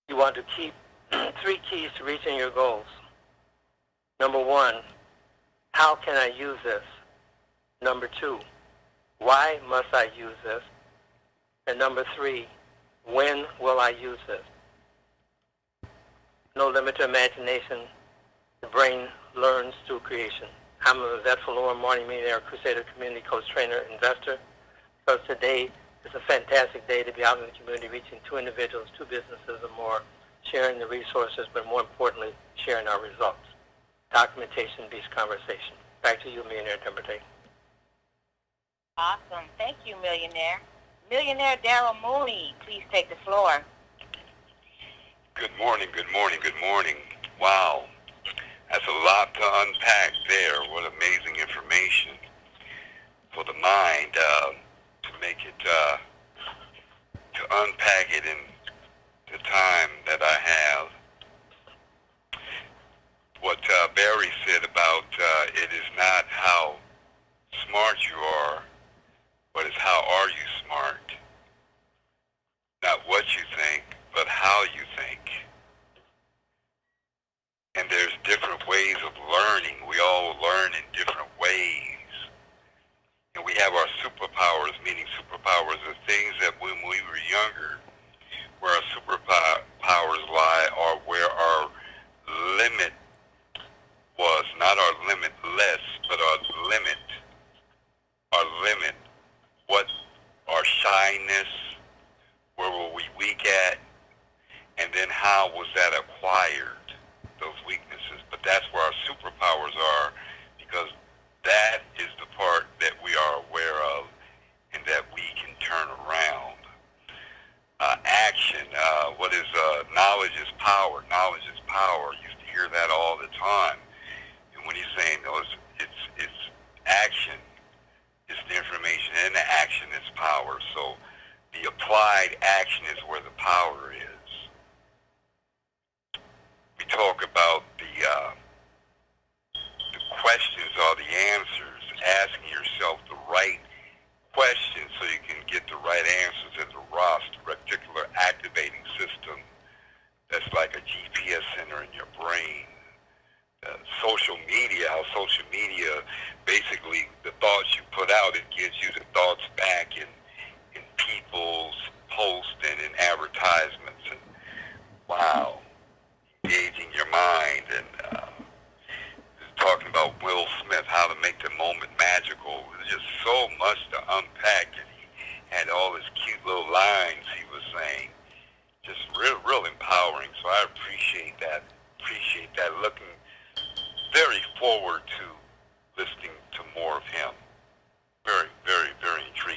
you want to keep 3 keys to reaching your goals. Number 1, how can I use this? Number 2, why must I use this? And number 3, when will I use this? No limit to imagination. The brain learns through creation. I'm a vet for Lower Morning Millionaire Crusader Community Coach Trainer Investor. So today is a fantastic day to be out in the community reaching 2 individuals, 2 businesses or more, sharing the resources, but more importantly, sharing our results. Documentation beats conversation. Back to you, Millionaire Deborah Day. Awesome. Thank you, Millionaire. Millionaire Daryl Mooney, please take the floor. Good morning, good morning, good morning. Wow. That's a lot to unpack there. What amazing information for the mind to make it, to unpack it in the time that I have. What Barry said about it is not how smart you are, but it's how are you smart. Not what you think, but how you think. And there's different ways of learning. We all learn in different ways. And we have our superpowers, meaning superpowers are things that when we were younger, where our superpowers lie or where our limit was, not our limitless, but our limit. Our limit. What our shyness, where were we weak at, and then how was that acquired, those weaknesses. But that's where our superpowers are, because that is the part that we are aware of and that we can turn around. Action, what is knowledge is power. Knowledge is power. I used to hear that all the time. And when he's saying it's action, it's the information, and the action is power. So the applied action is where the power is. We talk about the questions are the answers, asking yourself the right questions so you can get the right answers in the ROS, the reticular activating system. That's like a GPS center in your brain. Social media, how social media, basically the thoughts you put out, it gives you the thoughts back in people's posts and in advertisements. And wow, engaging your mind and talking about Will Smith, how to make the moment magical. There's just so much to unpack, and he had all his cute little lines he was saying. Just real empowering. So I appreciate that. Looking very forward to listening to more of him. Very, very, very intriguing.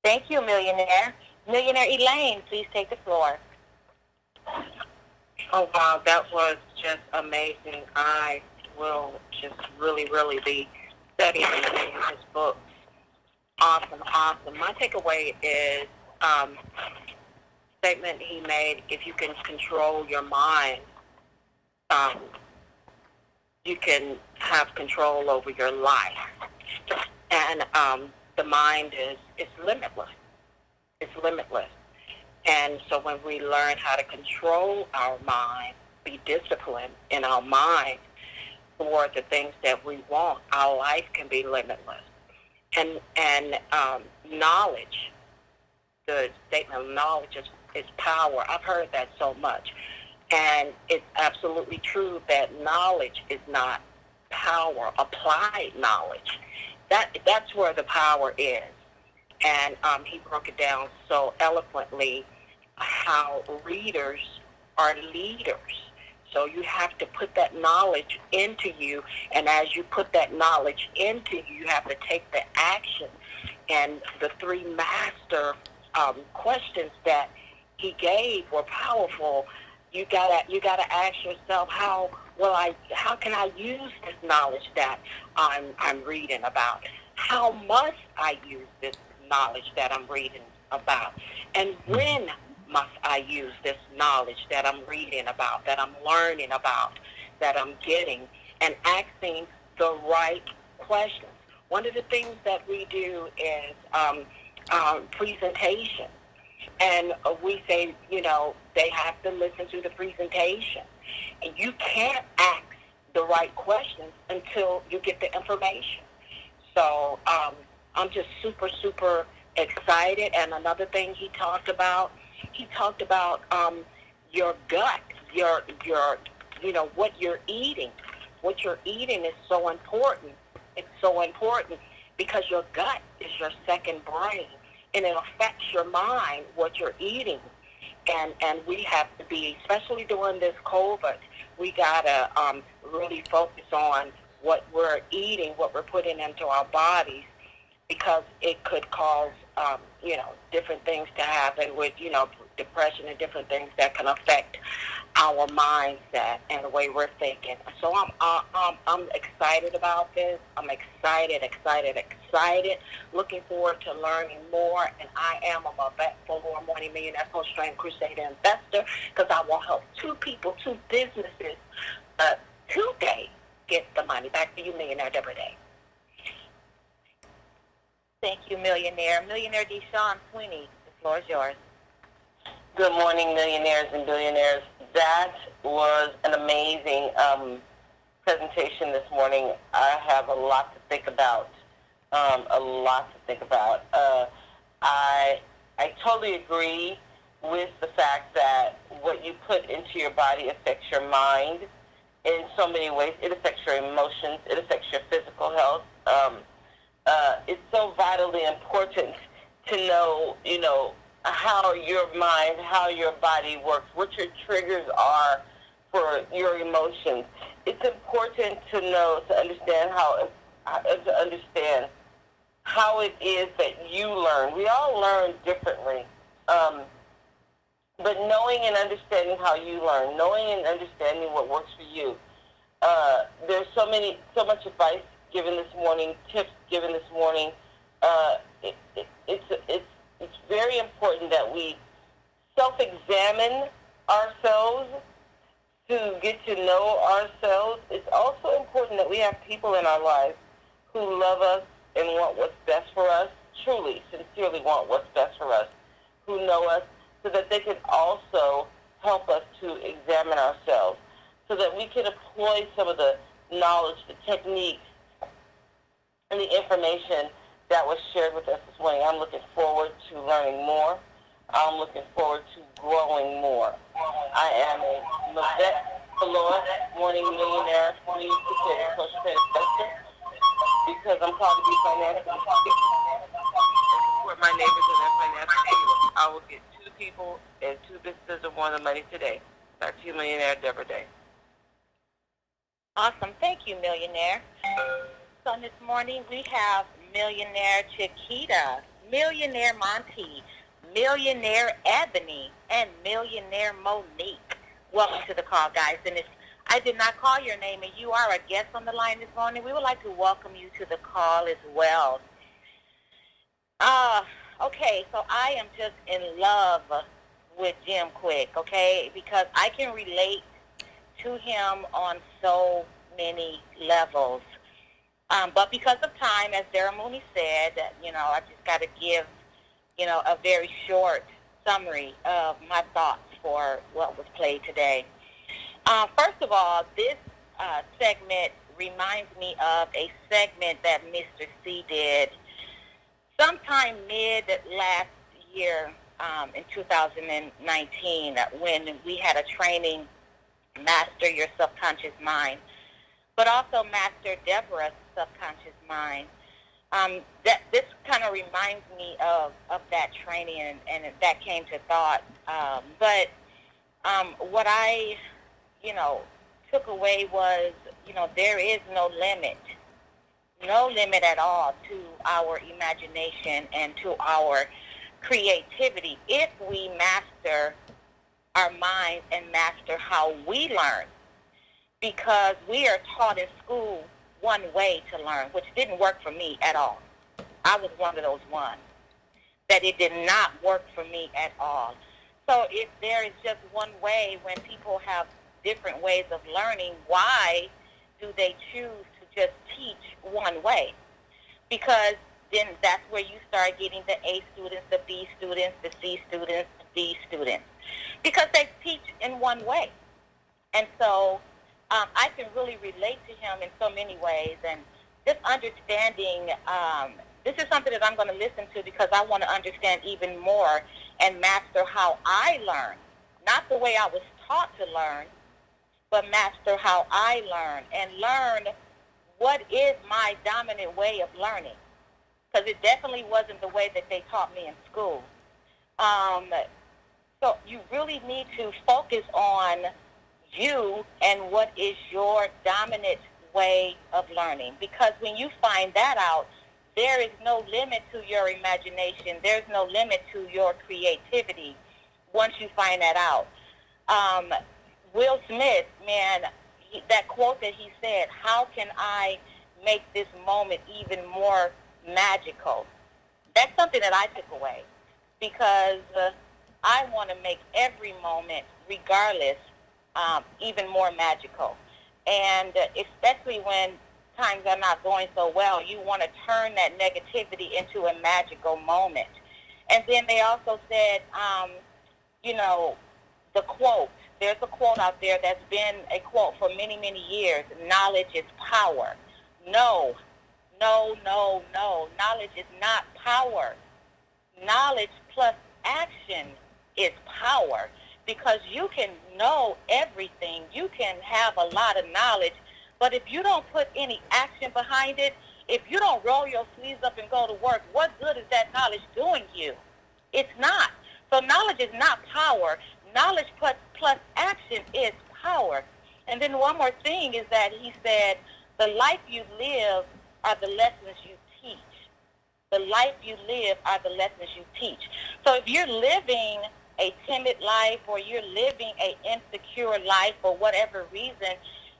Thank you, Millionaire. Millionaire Elaine, please take the floor. Oh, wow, that was just amazing. I will just really, really be studying and reading his books. Awesome, awesome. My takeaway is statement he made, if you can control your mind, you can have control over your life. And the mind is limitless. It's limitless. And so when we learn how to control our mind, be disciplined in our mind for the things that we want, our life can be limitless. And knowledge, the statement of knowledge is power. I've heard that so much. And it's absolutely true that knowledge is not power, applied knowledge. That's where the power is. And he broke it down so eloquently how readers are leaders. So you have to put that knowledge into you, and as you put that knowledge into you, you have to take the action. And the three master questions that he gave were powerful. You gotta ask yourself, how can I use this knowledge that I'm reading about? How must I use this knowledge that I'm reading about? And when must I use this knowledge that I'm reading about, that I'm learning about, that I'm getting, and asking the right questions? One of the things that we do is presentation. And we say, they have to listen to the presentation. And you can't ask the right questions until you get the information. So I'm just super, super excited. And another thing he talked about your gut, your what you're eating. What you're eating is so important. It's so important because your gut is your second brain, and it affects your mind, what you're eating. And we have to be, especially during this COVID, we got to really focus on what we're eating, what we're putting into our bodies, because it could cause, different things to happen with, depression and different things that can affect our mindset and the way we're thinking. So I'm excited about this. I'm excited. Looking forward to learning more. And I am a Mavette Full-Blown Morning Millionaire Coach Trainer Crusader Investor, because I will help two businesses today get the money. Back to you, Millionaire Deborah Day. Thank you, Millionaire. Millionaire Deshaun Sweeney, the floor is yours. Good morning, millionaires and billionaires. That was an amazing presentation this morning. I have a lot to think about. I totally agree with the fact that what you put into your body affects your mind in so many ways. It affects your emotions. It affects your physical health. It's so vitally important to know, how your mind, how your body works, what your triggers are for your emotions. It's important to know, to understand how it is that you learn. We all learn differently, but knowing and understanding how you learn, knowing and understanding what works for you. There's so much advice given this morning, tips given this morning. It's very important that we self-examine ourselves to get to know ourselves. It's also important that we have people in our lives who love us and want what's best for us, truly, sincerely want what's best for us, who know us, so that they can also help us to examine ourselves, so that we can employ some of the knowledge, the techniques, and the information that was shared with us this morning. I'm looking forward to learning more. I'm looking forward to growing more. I am a Mavette Full-Blown Morning Millionaire Coach Trainer Investor, because I'm called to be financially support my neighbors in their financial needs. I will get two people and two businesses and more than money today. Back to you, Millionaire Deborah Day. Awesome. Thank you, Millionaire. So this morning we have Millionaire Chiquita. Millionaire Monty, Millionaire Ebony, and Millionaire Monique. Welcome to the call, guys. And if I did not call your name and you are a guest on the line this morning, we would like to welcome you to the call as well. Okay, so I am just in love with Jim Kwik, okay, because I can relate to him on so many levels. But because of time, as Darren Mooney said, I just got to give, a very short summary of my thoughts for what was played today. First of all, this segment reminds me of a segment that Mr. C did sometime mid last year in 2019 when we had a training, Master Your Subconscious Mind, but also Master Deborah's Subconscious Mind. This kind of reminds me of that training, and that came to thought. But what I, took away was, there is no limit at all to our imagination and to our creativity if we master our minds and master how we learn. Because we are taught in school one way to learn, which didn't work for me at all. I was one of those ones that it did not work for me at all. So if there is just one way, when people have different ways of learning, why do they choose to just teach one way? Because then that's where you start getting the A students, the B students, the C students, the D students, because they teach in one way. And so I can really relate to him in so many ways, and just understanding, this is something that I'm going to listen to because I want to understand even more and master how I learn, not the way I was taught to learn, but master how I learn and learn what is my dominant way of learning, because it definitely wasn't the way that they taught me in school. So you really need to focus on you and what is your dominant way of learning, because when you find that out, there is no limit to your imagination. There's no limit to your creativity once you find that out. Will Smith, man, that quote that he said, how can I make this moment even more magical? That's something that I took away, because I want to make every moment, regardless, even more magical. And especially when times are not going so well, you want to turn that negativity into a magical moment. And then they also said, the quote, there's a quote out there that's been a quote for many, many years: knowledge is power. No. Knowledge is not power. Knowledge plus action is power, because you can know everything. You can have a lot of knowledge, but if you don't put any action behind it, if you don't roll your sleeves up and go to work, what good is that knowledge doing you? It's not. So knowledge is not power. Knowledge plus action is power. And then one more thing is that he said, the life you live are the lessons you teach. The life you live are the lessons you teach. So if you're living a timid life, or you're living an insecure life for whatever reason,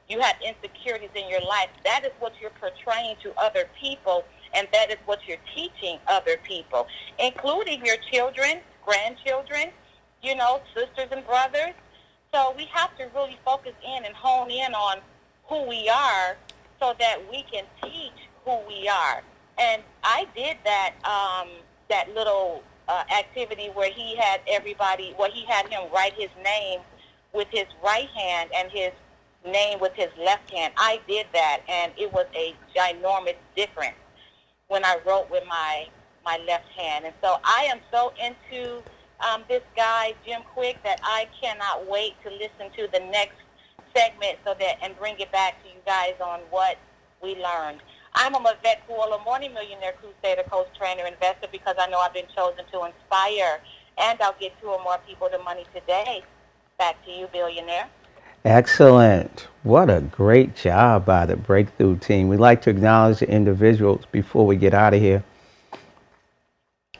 you have insecurities in your life, that is what you're portraying to other people, and that is what you're teaching other people, including your children, grandchildren, sisters and brothers. So we have to really focus in and hone in on who we are so that we can teach who we are. And I did that, that little activity where he had he had him write his name with his right hand and his name with his left hand. I did that, and it was a ginormous difference when I wrote with my left hand. And so I am so into this guy, Jim Kwik, that I cannot wait to listen to the next segment and bring it back to you guys on what we learned. I'm a Mavette Kuala Morning Millionaire Crusader, Coach, Trainer, Investor, because I know I've been chosen to inspire, and I'll get 2 or more people to money today. Back to you, Billionaire. Excellent. What a great job by the Breakthrough team. We'd like to acknowledge the individuals before we get out of here.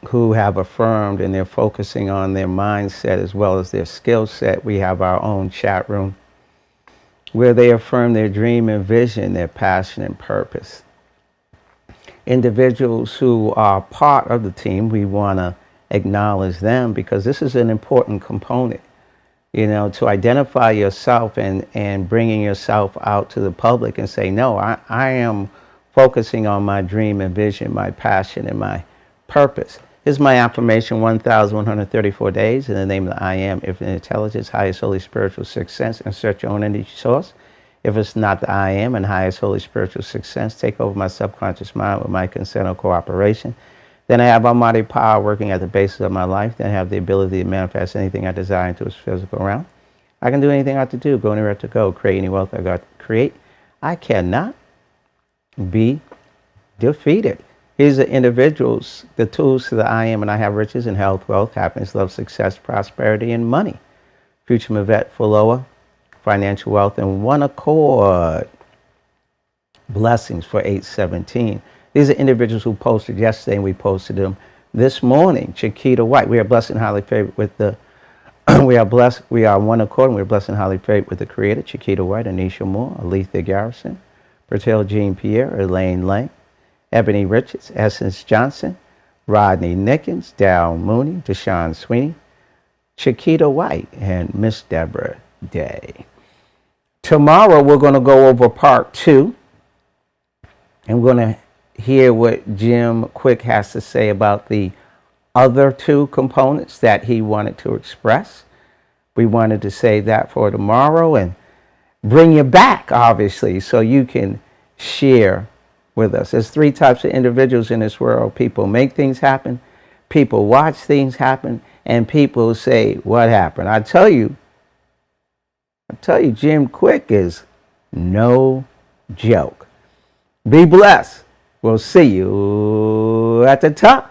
who have affirmed, and they're focusing on their mindset as well as their skill set. We have our own chat room where they affirm their dream and vision, their passion and purpose. Individuals who are part of the team, we want to acknowledge them because this is an important component, to identify yourself and bringing yourself out to the public and say, no, I am focusing on my dream and vision, my passion and my purpose. Here's my affirmation: 1,134 days in the name of the I Am, infinite intelligence, highest holy spiritual sixth sense. Insert your own energy source. If it's not the I Am and highest holy spiritual sixth sense, take over my subconscious mind with my consent or cooperation. Then I have almighty power working at the basis of my life. Then I have the ability to manifest anything I desire into its physical realm. I can do anything I have to do, go anywhere to go, create any wealth I got to create. I cannot be defeated. These are individuals, the tools to the I Am, and I have riches and health, wealth, happiness, love, success, prosperity, and money. Future Mavette Fuloa, financial wealth in one accord. Blessings for 817. These are individuals who posted yesterday, and we posted them this morning. Chiquita White, we are blessed and highly favored with the, we are one accord, and we are blessed and highly favored with the Creator. Chiquita White, Anisha Moore, Alethea Garrison, Bertel Jean Pierre, Elaine Lang, Ebony Richards, Essence Johnson, Rodney Nickens, Dal Mooney, Deshaun Sweeney, Chiquita White, and Miss Deborah Day. Tomorrow we're going to go over part 2, and we're going to hear what Jim Kwik has to say about the other 2 components that he wanted to express. We wanted to save that for tomorrow and bring you back, obviously, so you can share with us. There's 3 types of individuals in this world. People make things happen, people watch things happen, and people say, what happened? I tell you, Jim Kwik is no joke. Be blessed. We'll see you at the top.